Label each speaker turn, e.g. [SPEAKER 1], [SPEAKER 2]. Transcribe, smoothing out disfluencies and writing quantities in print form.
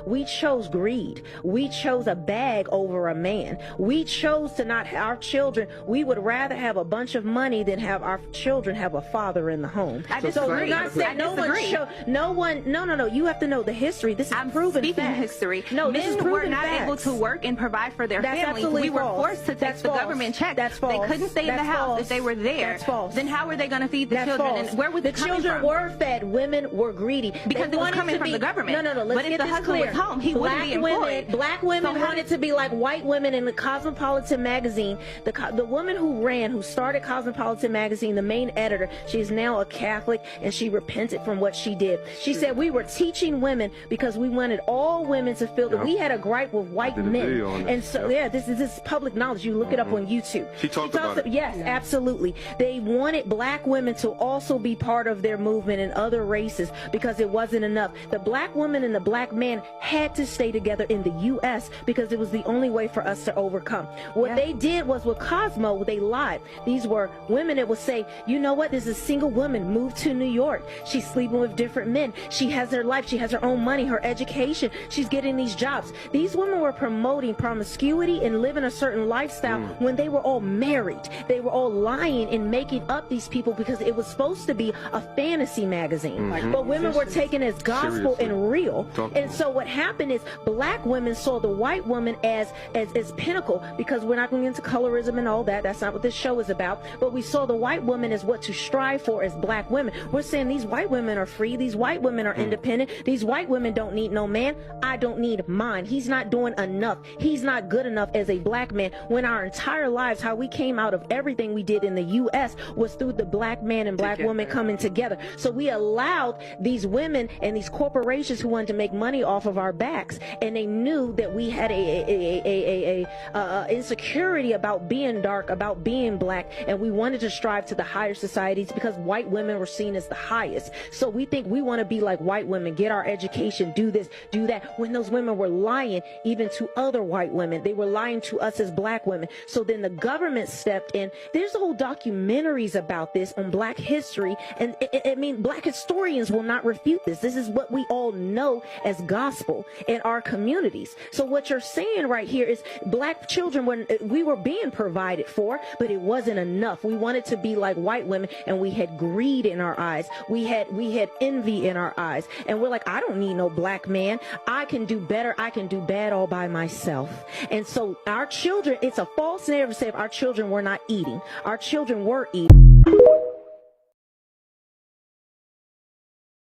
[SPEAKER 1] we chose greed. We chose a bag over a man. We chose to not have our children. We would rather have a bunch of money than have our children have a father in the home.
[SPEAKER 2] I disagree.
[SPEAKER 1] No. You have to know the history. This is proven
[SPEAKER 2] speaking
[SPEAKER 1] fact.
[SPEAKER 2] History.
[SPEAKER 1] No,
[SPEAKER 2] men were not able to work and provide for their families. We were forced to take the government check.
[SPEAKER 1] That's false.
[SPEAKER 2] They couldn't stay in the house if they were there.
[SPEAKER 1] That's false.
[SPEAKER 2] Then how were they going to feed the children?
[SPEAKER 1] False.
[SPEAKER 2] And where was
[SPEAKER 1] the
[SPEAKER 2] it coming
[SPEAKER 1] children
[SPEAKER 2] from?
[SPEAKER 1] were fed. Women were greedy
[SPEAKER 2] because it was coming from the government.
[SPEAKER 1] No. Let's
[SPEAKER 2] but if
[SPEAKER 1] get
[SPEAKER 2] the
[SPEAKER 1] this
[SPEAKER 2] husband
[SPEAKER 1] clear.
[SPEAKER 2] was home, he wouldn't be employed.
[SPEAKER 1] Black women wanted to be like white women in the Cosmopolitan magazine. The woman who started Cosmopolitan magazine, the main editor, she is now a Catholic, and she repented from what she did. She said we were teaching women because we wanted all women to feel that we had a gripe with white men. And so this is public knowledge. You look it up on YouTube.
[SPEAKER 3] She talked about it.
[SPEAKER 1] Yes, absolutely. They wanted black women to also be part of their movement in other races because it wasn't enough. The black woman and the black man had to stay together in the U.S. because it was the only way for us to overcome. What they did was with Cosmo, they lied. These were women that would say, you know what, there's a single woman moved to New York. She's sleeping with different men. She has her life. She has her own money, her education. She's getting these jobs. These women were promoting promiscuity and living a certain lifestyle when they were all married. They were all lying and making up these people because it was supposed to be a fantasy magazine. But women were taken as gospel and real. And so what happened is black women saw the white woman as pinnacle, because we're not going into colorism and all that. That's not what this show is about. But we saw the white woman as what to strive for as black women. We're saying these white women are free. These white women are independent. These white women don't need no man. I don't need mine. He's not doing enough. He's not good enough as a black man, when our entire lives, how we came out of everything we did in the U.S. was through the black man and black woman coming together. So we allowed these women and these corporations who wanted to make money off of our backs, and they knew that we had a insecurity about being dark, about being black, and we wanted to strive to the higher societies because white women were seen as the highest. So we think we want to be like white women, get our education, do this, do that, when those women were lying even to other white women. They were lying to us as black women. So then the government stepped in. There's whole documentaries about this on black history, and I mean, black historians will not refute this. This is what we all know as gospel in our communities. So what you're saying right here is black children, when we were being provided for, but it wasn't enough. We wanted to be like white women, and we had greed in our eyes. We had envy in our eyes, and we're like, I don't need no black man. I can do better. I can do bad all by myself. And so our children, it's a false narrative to say our children were not eating. Our children were eating.